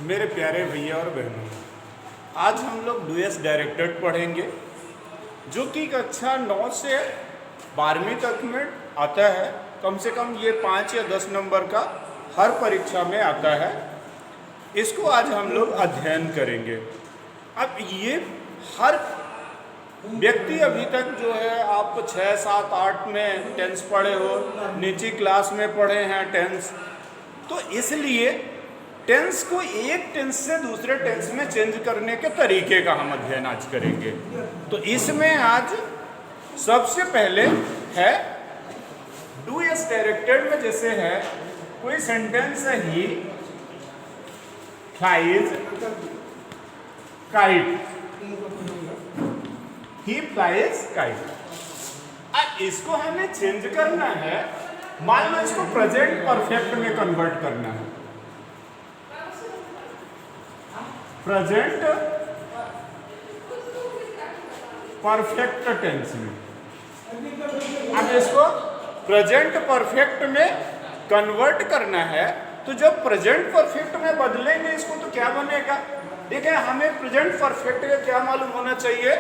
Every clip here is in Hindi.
मेरे प्यारे भैया और बहनों, आज हम लोग डूएस डायरेक्टेड पढ़ेंगे जो कि कक्षा 9 से 12वीं तक में आता है। कम से कम ये 5 या 10 नंबर का हर परीक्षा में आता है। इसको आज हम लोग अध्ययन करेंगे। अब ये हर व्यक्ति अभी तक जो है आप 6, 7, 8 में टेंस पढ़े हो, नीची क्लास में पढ़े हैं टेंस, तो इसलिए टेंस को एक टेंस से दूसरे टेंस में चेंज करने के तरीके का हम अध्ययन आज करेंगे। तो इसमें आज सबसे पहले है डू एस डायरेक्टेड में जैसे है कोई सेंटेंस है ही फ्लाइज काइट, ही फ्लाइज काइट। अब इसको हमें चेंज करना है, मान लो इसको प्रेजेंट परफेक्ट में कन्वर्ट करना है, प्रेजेंट परफेक्ट टेंस में। अब इसको प्रेजेंट परफेक्ट में कन्वर्ट करना है, तो जब प्रेजेंट परफेक्ट में बदलेंगे इसको तो क्या बनेगा? देखिए, हमें प्रेजेंट परफेक्ट का क्या मालूम होना चाहिए,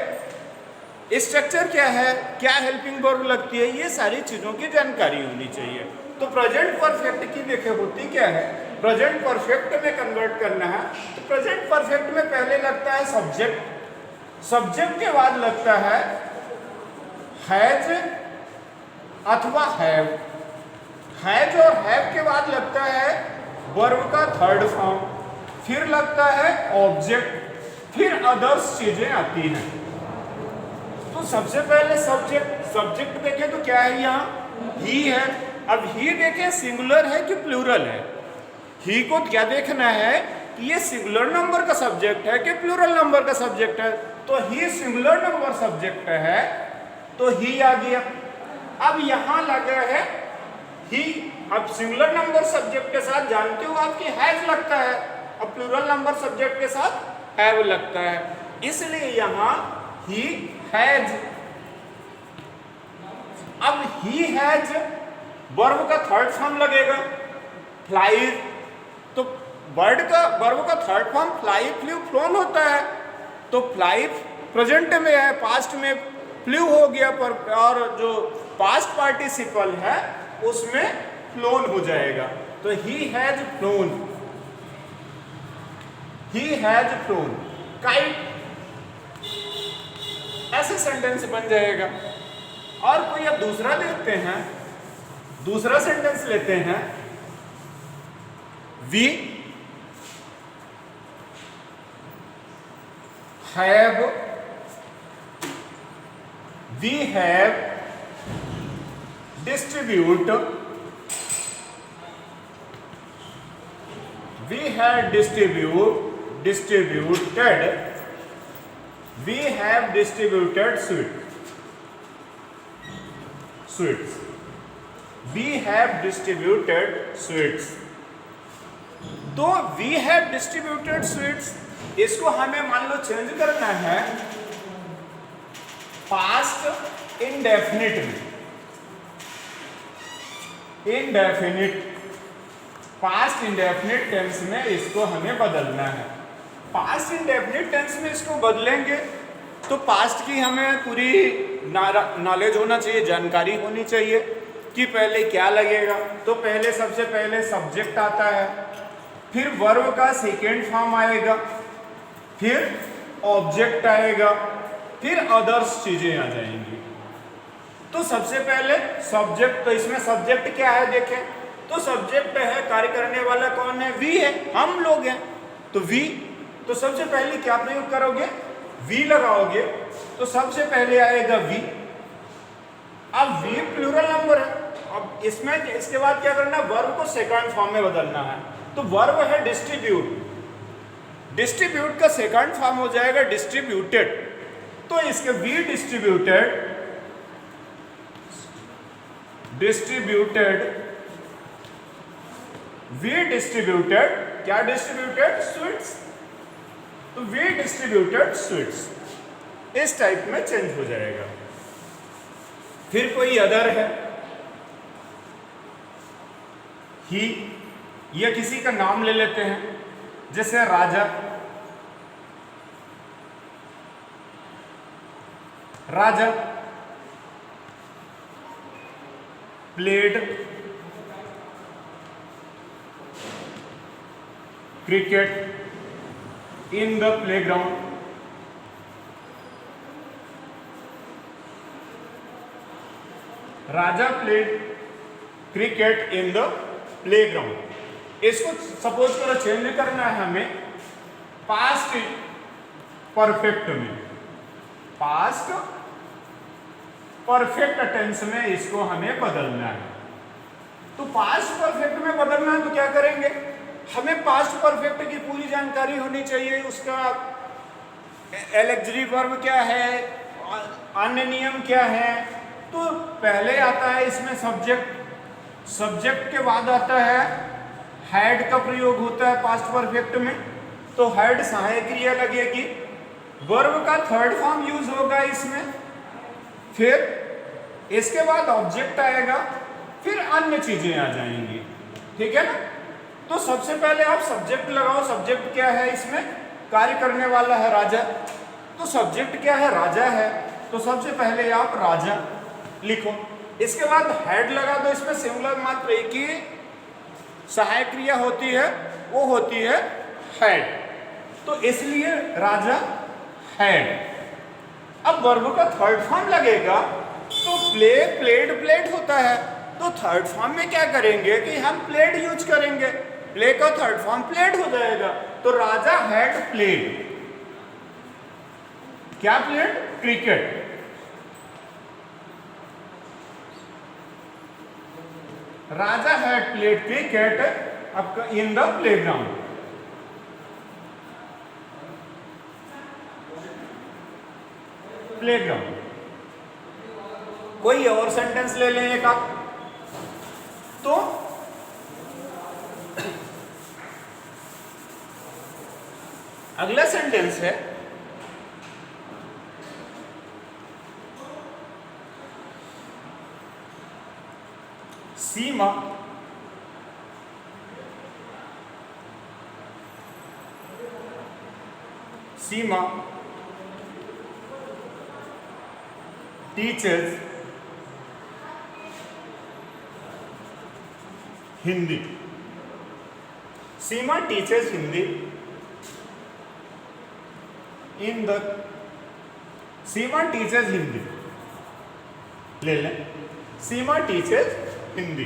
स्ट्रक्चर क्या है, क्या हेल्पिंग वर्ब लगती है, ये सारी चीजों की जानकारी होनी चाहिए। तो प्रेजेंट परफेक्ट की देखिए होती क्या है, प्रेजेंट परफेक्ट में कन्वर्ट करना है तो प्रेजेंट परफेक्ट में पहले लगता है सब्जेक्ट, सब्जेक्ट के बाद लगता है हैज अथवा हैव, हैज और हैव के बाद लगता है वर्ब का थर्ड फॉर्म, फिर लगता है ऑब्जेक्ट, फिर अदर्स चीजें आती हैं। तो सबसे पहले सब्जेक्ट, सब्जेक्ट देखें तो क्या है यहाँ ही है। अब ही देखें सिंगुलर है कि प्लूरल है, ही को क्या देखना है कि ये सिंगुलर नंबर का सब्जेक्ट है कि प्लूरल नंबर का सब्जेक्ट है। तो ही सिंगुलर नंबर सब्जेक्ट है तो ही आ गया। अब यहां लगा है ही, अब सिंगुलर नंबर सब्जेक्ट के साथ जानते हो आपकी हैज लगता है, अब प्लूरल नंबर सब्जेक्ट के साथ हैव लगता है, इसलिए यहां ही हैज। अब ही हैज वर्ब का थर्ड फॉर्म लगेगा फ्लाइज, तो वर्ब का third form fly, flu, phloem होता है। तो फ्लाई प्रेजेंट में है, पास्ट में फ्लू हो गया, पर और जो पास्ट पार्टिसिपल है उसमें फ्लोन हो जाएगा। तो he has phloem, he has phloem kite, ऐसे सेंटेंस बन जाएगा। और कोई अब दूसरा देखते हैं, दूसरा सेंटेंस लेते हैं, we have, we have distributed, we have distributed, we have distributed sweets, we have distributed sweets। तो we have distributed sweets, इसको हमें मान लो चेंज करना है पास्ट इंडेफिनिट में, इंडेफिनिट पास्ट इंडेफिनिट टेंस में इसको हमें बदलना है। पास्ट इंडेफिनिट टेंस में इसको बदलेंगे तो पास्ट की हमें पूरी नॉलेज होना चाहिए, जानकारी होनी चाहिए कि पहले क्या लगेगा। तो पहले सबसे पहले सब्जेक्ट आता है, फिर वर्ब का सेकेंड फॉर्म आएगा, फिर ऑब्जेक्ट आएगा, फिर अदर्स चीजें आ जाएंगी। तो सबसे पहले सब्जेक्ट, तो इसमें सब्जेक्ट क्या है देखें, तो सब्जेक्ट है, कार्य करने वाला कौन है, वी है, हम लोग हैं। तो वी, तो सबसे पहले क्या प्रयोग करोगे, वी लगाओगे, तो सबसे पहले आएगा वी। अब वी प्लूरल नंबर है, अब इसमें इसके बाद क्या करना है, वर्ब को सेकंड फॉर्म में बदलना है। तो वर्ब है डिस्ट्रीब्यूट, डिस्ट्रीब्यूट का सेकंड फॉर्म हो जाएगा डिस्ट्रीब्यूटेड। तो इसके वी डिस्ट्रीब्यूटेड, वी डिस्ट्रीब्यूटेड, क्या डिस्ट्रीब्यूटेड, स्वीट्स। तो वी डिस्ट्रीब्यूटेड स्वीट्स, इस टाइप में चेंज हो जाएगा। फिर कोई अदर है, ही, या किसी का नाम ले लेते हैं, जैसे Raja, Raja played cricket in the playground, Raja played cricket in the playground. इसको सपोज करो चेंज करना है हमें पास्ट परफेक्ट में, पास्ट परफेक्ट टेंस में इसको हमें बदलना है। तो पास्ट परफेक्ट में बदलना है तो क्या करेंगे, हमें पास्ट परफेक्ट की पूरी जानकारी होनी चाहिए। उसका एलेक्जरी वर्ब क्या है, अन्य नियम क्या है। तो पहले आता है इसमें सब्जेक्ट, सब्जेक्ट के बाद आता है हैड का प्रयोग होता है पास्ट परफेक्ट में, तो हैड सहायक क्रिया लगेगी, वर्ब का थर्ड फॉर्म यूज होगा इसमें, फिर इसके बाद ऑब्जेक्ट आएगा, फिर अन्य चीजें आ जाएंगी, ठीक है ना। तो सबसे पहले आप सब्जेक्ट लगाओ, सब्जेक्ट क्या है इसमें, कार्य करने वाला है राजा, तो सब्जेक्ट क्या है, राजा है, तो सबसे पहले आप राजा लिखो। इसके बाद हेड लगा दो, इसमें सिंगुलर मात्र एक ही सहायक क्रिया होती है, वो होती है हेड, तो इसलिए राजा हेड। अब वर्ब का थर्ड फॉर्म लगेगा तो प्ले प्लेड प्लेड होता है, तो थर्ड फॉर्म में क्या करेंगे कि हम प्लेड यूज करेंगे, प्ले का थर्ड फॉर्म प्लेड हो जाएगा, तो राजा हैड प्लेड, क्या played, cricket. Raja had played cricket आपका इन द प्लेग्राउंड। प्लेग्राउंड। कोई और सेंटेंस ले लें एक आप, तो अगला सेंटेंस है Seema Seema teachers Hindi, Seema teachers Hindi in the, Seema teachers Hindi ले लें, सीमा टीचर्स हिंदी